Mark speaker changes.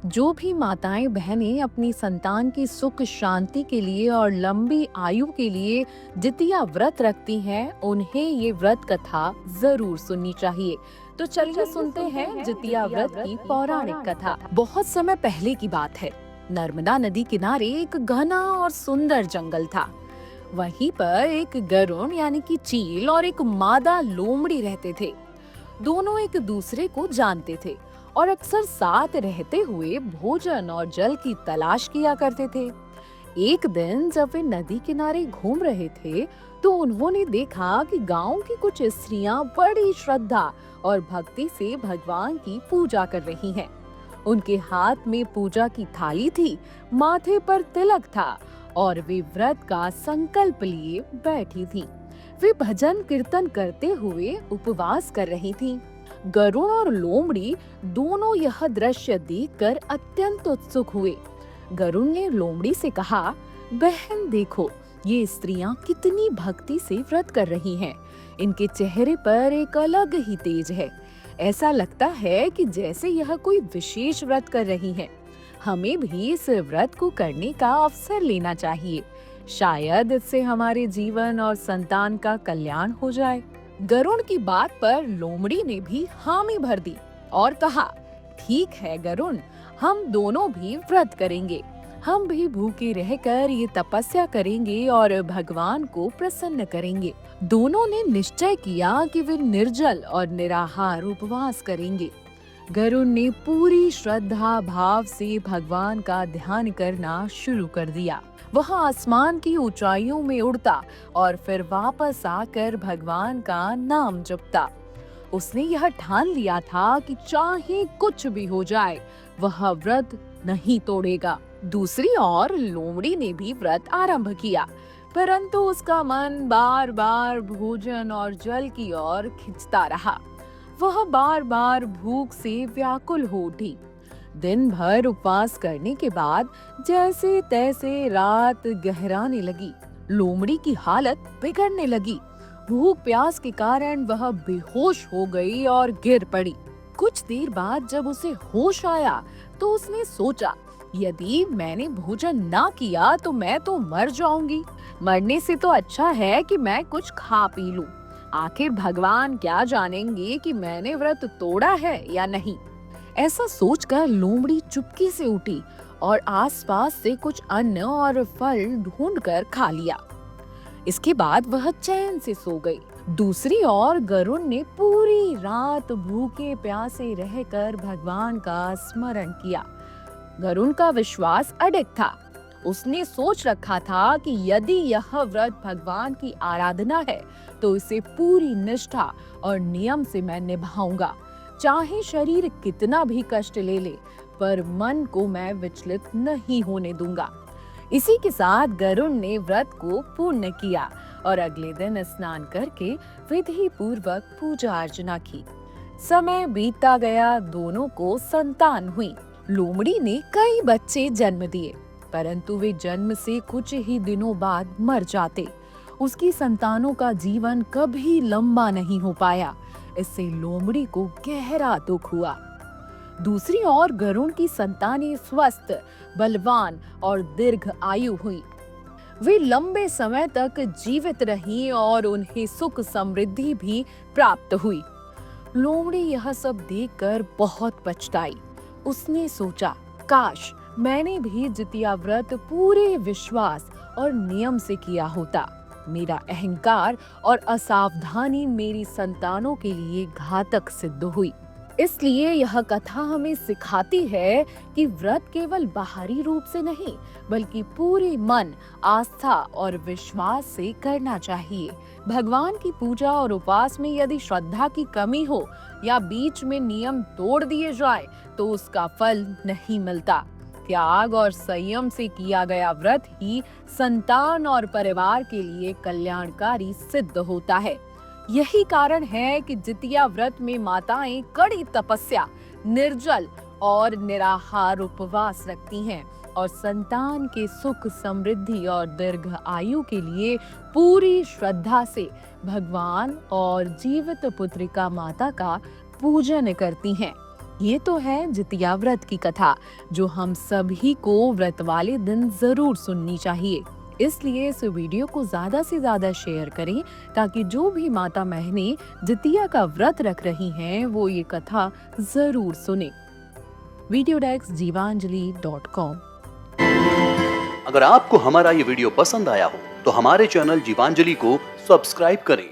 Speaker 1: जो भी माताएं बहनें अपनी संतान की सुख शांति के लिए और लंबी आयु के लिए जितिया व्रत रखती हैं, उन्हें ये व्रत कथा जरूर सुननी चाहिए। तो चलिए सुनते हैं जितिया व्रत की पौराणिक कथा। बहुत समय पहले की बात है। नर्मदा नदी किनारे एक घना और सुंदर जंगल था। वहीं पर एक गरुड़ यानी कि चील और एक मादा लोमड़ी रहते थे। दोनों एक दूसरे को जानते थे और अक्सर साथ रहते हुए भोजन और जल की तलाश किया करते थे। एक दिन जब वे नदी किनारे घूम रहे थे, तो उन्होंने देखा कि गांव की कुछ स्त्रियां बड़ी श्रद्धा और भक्ति से भगवान की पूजा कर रही हैं। उनके हाथ में पूजा की थाली थी, माथे पर तिलक था और वे व्रत का संकल्प लिए बैठी थीं। वे भजन कीर्तन करते हुए उपवास कर रही थीं। गरुड़ और लोमड़ी दोनों यह दृश्य देखकर अत्यंत उत्सुक हुए। गरुड़ ने लोमड़ी से कहा, बहन देखो, ये स्त्रियां कितनी भक्ति से व्रत कर रही हैं। इनके चेहरे पर एक अलग ही तेज है। ऐसा लगता है कि जैसे यह कोई विशेष व्रत कर रही हैं। हमें भी इस व्रत को करने का अवसर लेना चाहिए। शायद इससे हमारे जीवन और संतान का कल्याण हो जाए। गरुड़ की बात पर लोमड़ी ने भी हामी भर दी और कहा, ठीक है गरुड़, हम दोनों भी व्रत करेंगे। हम भी भूखे रहकर ये तपस्या करेंगे और भगवान को प्रसन्न करेंगे। दोनों ने निश्चय किया कि वे निर्जल और निराहार उपवास करेंगे। गरुड़ ने पूरी श्रद्धा भाव से भगवान का ध्यान करना शुरू कर दिया। वह आसमान की ऊंचाइयों में उड़ता और फिर वापस आकर भगवान का नाम जपता। उसने यह ठान लिया था कि चाहे कुछ भी हो जाए, वह व्रत नहीं तोड़ेगा। दूसरी ओर लोमड़ी ने भी व्रत आरंभ किया, परंतु उसका मन बार बार भोजन और जल की ओर खिंचता रहा। वह बार बार भूख से व्याकुल हो उठी। दिन भर उपवास करने के बाद जैसे तैसे रात गहराने लगी। लोमड़ी की हालत बिगड़ने लगी। भूख प्यास के कारण वह बेहोश हो गई और गिर पड़ी। कुछ देर बाद जब उसे होश आया, तो उसने सोचा, यदि मैंने भोजन ना किया तो मैं तो मर जाऊंगी। मरने से तो अच्छा है कि मैं कुछ खा पी लूं। आखिर भगवान क्या जानेंगे कि मैंने व्रत तोड़ा है या नहीं। ऐसा सोचकर लोमड़ी चुपके से उठी और आसपास से कुछ अन्न और फल ढूंढकर खा लिया। इसके बाद वह चैन से सो गई। दूसरी ओर गरुड़ ने पूरी रात भूखे प्यासे रहकर भगवान का स्मरण किया। गरुड़ का विश्वास अडिग था। उसने सोच रखा था कि यदि यह व्रत भगवान की आराधना है, तो इसे पूरी निष्ठा और नियम से मैं निभाऊंगा। चाहे शरीर कितना भी कष्ट ले ले, पर मन को मैं विचलित नहीं होने दूंगा। इसी के साथ गरुड़ ने व्रत को पूर्ण किया और अगले दिन स्नान करके विधि पूर्वक पूजा अर्चना की। समय बीतता गया, दोनों को संतान हुई। लोमड़ी ने कई बच्चे जन्म दिए, परंतु वे जन्म से कुछ ही दिनों बाद मर जाते। उसकी संतानों का जीवन कभी लंबा नहीं हो पाया। इससे लोमड़ी को गहरा दुख हुआ। दूसरी ओर गरुड़ की संतानें स्वस्थ, बलवान और दीर्घ आयु हुई। वे लंबे समय तक जीवित रहीं और उन्हें सुख समृद्धि भी प्राप्त हुई। लोमड़ी यह सब देखकर बहुत पछताई। उसने सोचा, काश मैंने भी जितिया व्रत पूरे विश्वास और नियम से किया होता। मेरा अहंकार और असावधानी मेरी संतानों के लिए घातक सिद्ध हुई। इसलिए यह कथा हमें सिखाती है कि व्रत केवल बाहरी रूप से नहीं, बल्कि पूरे मन, आस्था और विश्वास से करना चाहिए। भगवान की पूजा और उपवास में यदि श्रद्धा की कमी हो या बीच में नियम तोड़ दिए जाए, तो उसका फल नहीं मिलता। त्याग और संयम से किया गया व्रत ही संतान और परिवार के लिए कल्याणकारी सिद्ध होता है। यही कारण है कि जितिया व्रत में माताएं कड़ी तपस्या, निर्जल और निराहार उपवास रखती हैं और संतान के सुख समृद्धि और दीर्घ आयु के लिए पूरी श्रद्धा से भगवान और जीवित पुत्रिका माता का पूजन करती हैं। ये तो है जितिया व्रत की कथा, जो हम सभी को व्रत वाले दिन जरूर सुननी चाहिए। इसलिए इस वीडियो को ज्यादा से ज्यादा शेयर करें, ताकि जो भी माता बहनें जितिया का व्रत रख रही हैं वो ये कथा जरूर सुने। वीडियो डेस्क जीवांजलि.com।
Speaker 2: अगर आपको हमारा ये वीडियो पसंद आया हो तो हमारे चैनल जीवांजलि को सब्सक्राइब करें